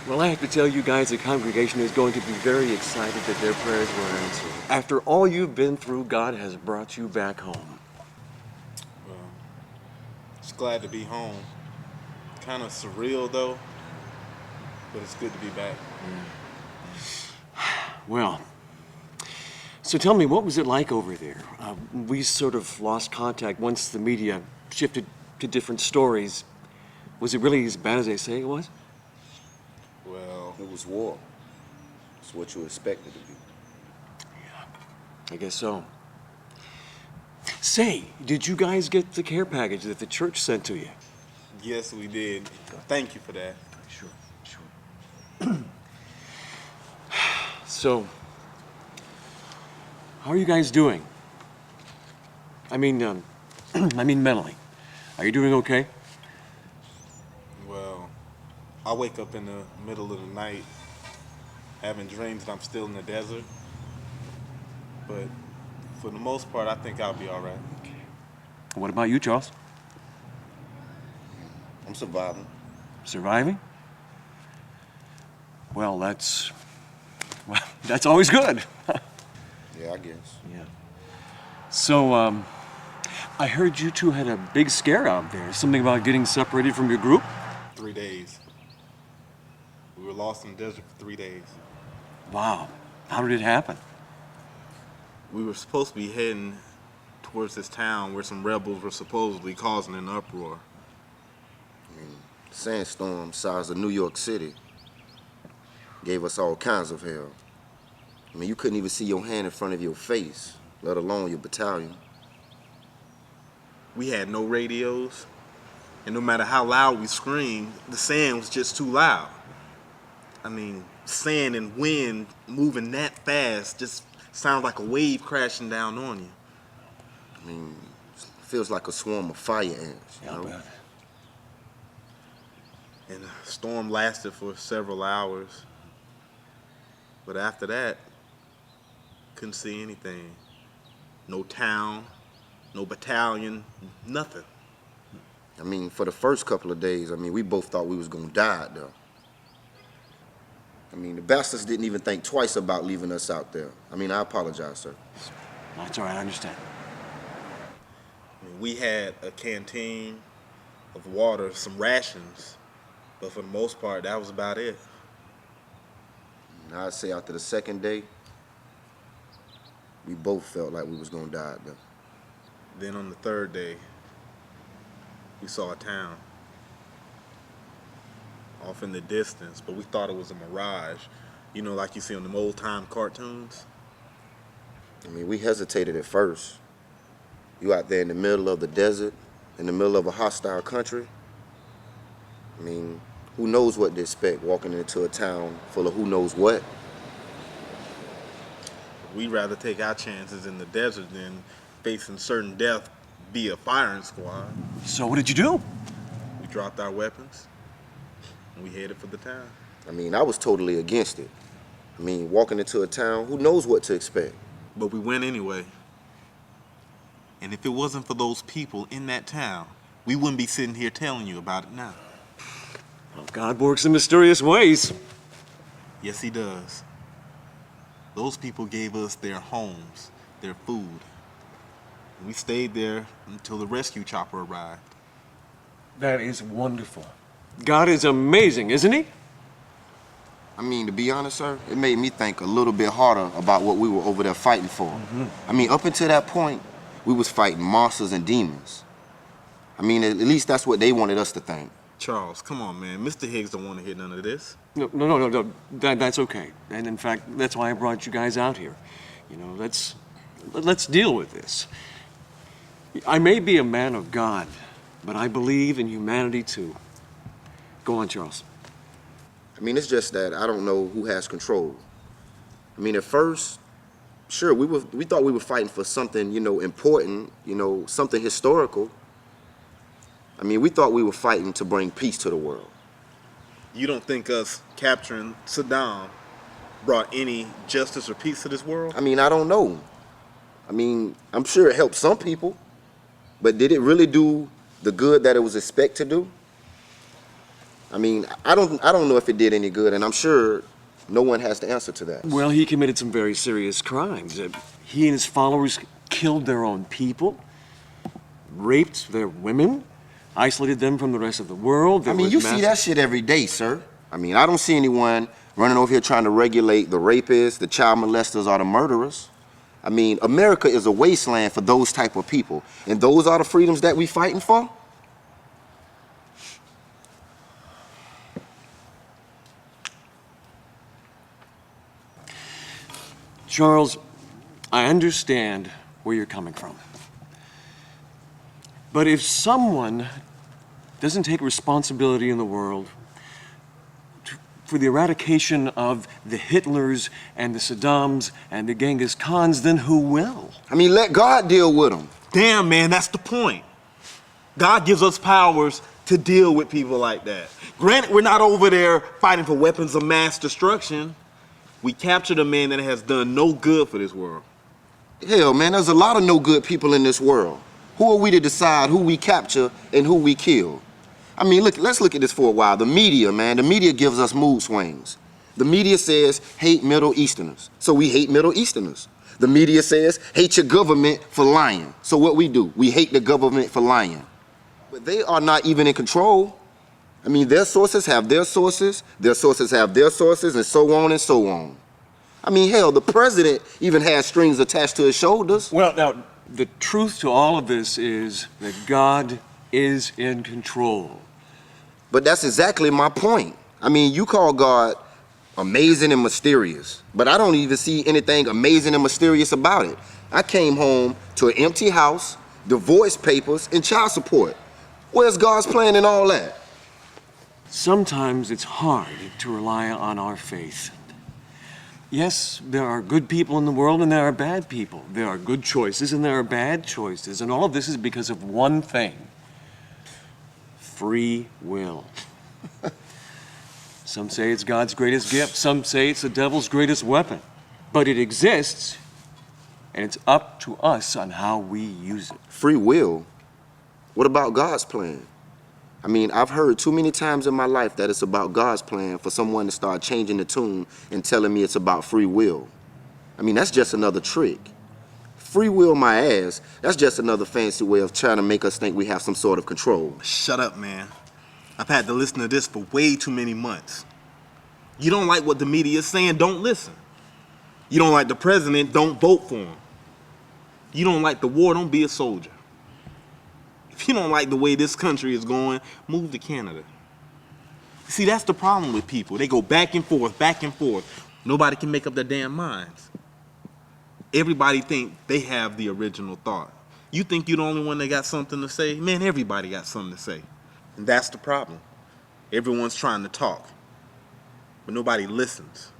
Well, I have to tell you guys, the congregation is going to be very excited that their prayers were answered. After all you've been through, God has brought you back home. Well, just glad to be home. Kind of surreal though, but it's good to be back. Well, so tell me, what was it like over there? We sort of lost contact once the media shifted to different stories. Was it really as bad as they say it was? Well, It was war. It's what you expected to be. I guess so. Say, did you guys get the care package that the church sent to you? yes, we did. Thank you for that. Sure. So, how are you guys doing? I mean, I mean mentally. Are you doing okay? Well, I wake up in the middle of the night having dreams that I'm still in the desert. But for the most part, I think I'll be all right. What about you, Charles? I'm surviving. Surviving? Well, that's always good. Yeah, I guess. Yeah. So, I heard you two had a big scare out there. Something about getting separated from your group? 3 days. We were lost in the desert for 3 days. Wow. How did it happen? We were supposed to be heading towards this town where some rebels were supposedly causing an uproar. Sandstorm size of New York City gave us all kinds of hell. I mean, you couldn't even see your hand in front of your face, let alone your battalion. We had no radios, and no matter how loud we screamed, the sand was just too loud. I mean, sand and wind moving that fast just sounds like a wave crashing down on you. I mean, it feels like a swarm of fire ants, you Yeah, know? but And the storm lasted for several hours. But after that, couldn't see anything. No town, no battalion, nothing. I mean, for the first couple of days, I mean, we both thought we was gonna die out there. I mean, the bastards didn't even think twice about leaving us out there. I mean, I apologize, sir. that's all right, I understand. I mean, we had a canteen of water, some rations, but for the most part, that was about it. And I'd say after the second day, we both felt like we was gonna die out there. Then on the third day, we saw a town off in the distance, but we thought it was a mirage. You know, like you see on them old time cartoons. I mean, we hesitated at first. You out there in the middle of the desert, in the middle of a hostile country. I mean, who knows what to expect walking into a town full of who knows what. We'd rather take our chances in the desert than facing certain death via firing squad. So what did you do? We dropped our weapons and we headed for the town. I mean, I was totally against it. I mean, walking into a town, who knows what to expect? But we went anyway. And if it wasn't for those people in that town, we wouldn't be sitting here telling you about it now. Well, God works in mysterious ways. Yes, he does. Those people gave us their homes, their food. We stayed there until the rescue chopper arrived. That is wonderful. God is amazing, isn't he? I mean, to be honest, sir, it made me think a little bit harder about what we were over there fighting for. I mean, up until that point, we was fighting monsters and demons. I mean, at least that's what they wanted us to think. Charles, come on, man. Mr. Higgs don't want to hear none of this. No. That's okay. And in fact, that's why I brought you guys out here. You know, let's deal with this. I may be a man of God, but I believe in humanity too. Go on, Charles. I mean, it's just that I don't know who has control. I mean, at first, sure, we thought we were fighting for something, you know, important, you know, something historical. I mean, we thought we were fighting to bring peace to the world. You don't think us capturing Saddam brought any justice or peace to this world? I mean, I don't know. I mean, I'm sure it helped some people, but did it really do the good that it was expected to do? I mean, I don't know if it did any good, and I'm sure no one has the answer to that. Well, he committed some very serious crimes. He and his followers killed their own people, raped their women, isolated them from the rest of the world. I There mean, was you see that shit every day, sir. I mean, I don't see anyone running over here trying to regulate the rapists, the child molesters, or the murderers. I mean, America is a wasteland for those type of people, and those are the freedoms that we fighting for? Charles, I understand where you're coming from. But if someone doesn't take responsibility in the world for the eradication of the Hitlers and the Saddams and the Genghis Khans, then who will? I mean, let God deal with them. Damn, man, that's the point. God gives us powers to deal with people like that. Granted, we're not over there fighting for weapons of mass destruction. We captured a man that has done no good for this world. Hell, man, there's a lot of no good people in this world. Who are we to decide who we capture and who we kill? I mean, look, let's look at this for a while. The media, man, the media gives us mood swings. The media says, hate Middle Easterners, so we hate Middle Easterners. The media says, hate your government for lying. So what we do, we hate the government for lying. But they are not even in control. I mean, their sources have their sources have their sources, and so on and so on. I mean, hell, the president even has strings attached to his shoulders. Well, now, the truth to all of this is that God is in control. But that's exactly my point. I mean, you call God amazing and mysterious, but I don't even see anything amazing and mysterious about it. I came home to an empty house, divorce papers, and child support. Where's God's plan in all that? Sometimes it's hard to rely on our faith. Yes, there are good people in the world and there are bad people. There are good choices and there are bad choices. And all of this is because of one thing: free will. Some say it's God's greatest gift. Some say it's the devil's greatest weapon. But it exists, and it's up to us on how we use it. Free will? What about God's plan? I mean, I've heard too many times in my life that it's about God's plan for someone to start changing the tune and telling me it's about free will. I mean, that's just another trick. Free will my ass, that's just another fancy way of trying to make us think we have some sort of control. Shut up, man. I've had to listen to this for way too many months. You don't like what the media is saying, don't listen. You don't like the president, don't vote for him. You don't like the war, don't be a soldier. If you don't like the way this country is going, move to Canada. See, that's the problem with people. They go back and forth, back and forth. Nobody can make up their damn minds. Everybody think they have the original thought. You think you're the only one that got something to say? Man, everybody got something to say. And that's the problem. Everyone's trying to talk, but nobody listens.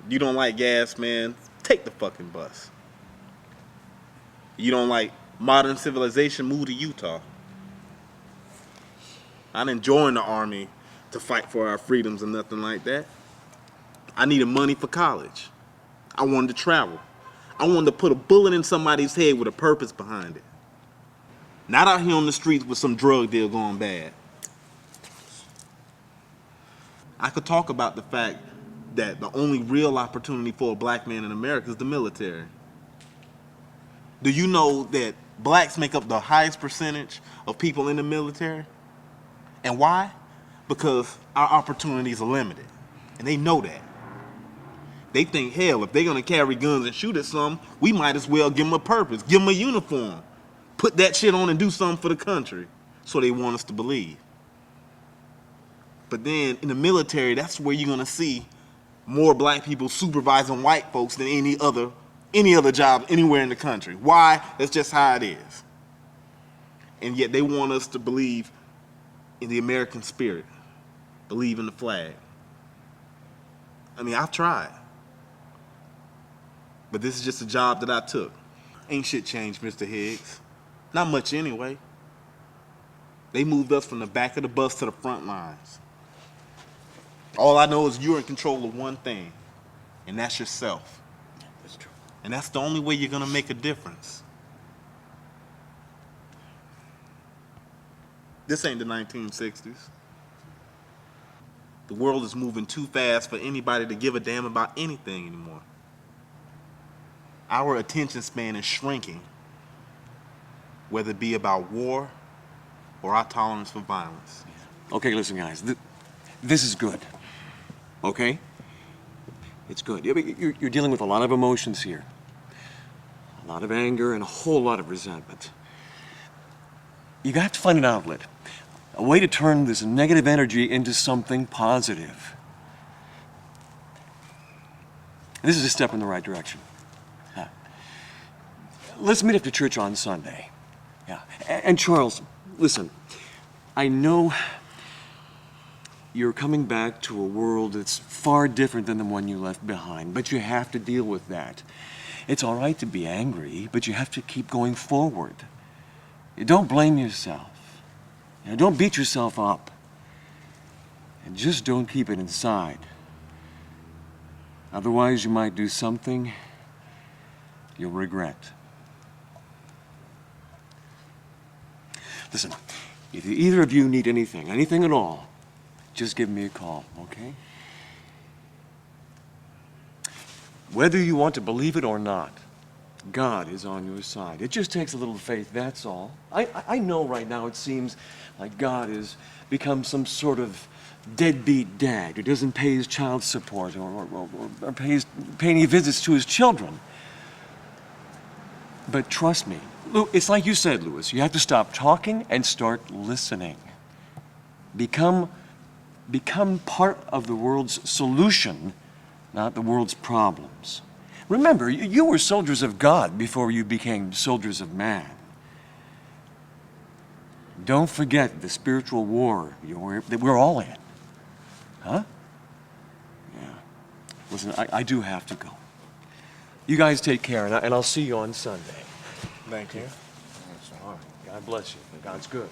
You don't like gas, man? Take the fucking bus. You don't like modern civilization? Move to Utah. I didn't join the army to fight for our freedoms or nothing like that. I needed money for college. I wanted to travel. I wanted to put a bullet in somebody's head with a purpose behind it. Not out here on the streets with some drug deal going bad. I could talk about the fact that the only real opportunity for a black man in America is the military. Do you know that blacks make up the highest percentage of people in the military? And why? Because our opportunities are limited. And they know that. They think, hell, if they're gonna carry guns and shoot at some, we might as well give them a purpose, give them a uniform. Put that shit on and do something for the country. So they want us to believe. But then in the military, that's where you're gonna see more black people supervising white folks than any other job anywhere in the country. Why? That's just how it is. And yet they want us to believe in the American spirit, believe in the flag. I mean, I've tried. But this is just a job that I took. Ain't shit changed, Mr. Higgs. Not much anyway. They moved us from the back of the bus to the front lines. All I know is you're in control of one thing, and that's yourself. That's true. And that's the only way you're gonna make a difference. This ain't the 1960s. The world is moving too fast for anybody to give a damn about anything anymore. Our attention span is shrinking, whether it be about war or our tolerance for violence. Okay, listen, guys. This is good. Okay? It's good. You're dealing with a lot of emotions here. A lot of anger and a whole lot of resentment. You have to find an outlet. A way to turn this negative energy into something positive. This is a step in the right direction. Yeah. Let's meet after church on Sunday. Yeah. And Charles, listen, I know you're coming back to a world that's far different than the one you left behind, but you have to deal with that. It's all right to be angry, but you have to keep going forward. You don't blame yourself. You know, don't beat yourself up. And just don't keep it inside. Otherwise, you might do something you'll regret. Listen, if either of you need anything at all, just give me a call, okay? Whether you want to believe it or not, God is on your side. It just takes a little faith, that's all. I know right now it seems like God has become some sort of deadbeat dad who doesn't pay his child support or pay any visits to his children. But trust me, it's like you said, Louis, you have to stop talking and start listening. Become part of the world's solution, not the world's problems. Remember, you were soldiers of God before you became soldiers of man. Don't forget the spiritual war that we're all in. Huh? Yeah. Listen, I do have to go. You guys take care, and I'll see you on Sunday. Thank you. All right. God bless you. God's good.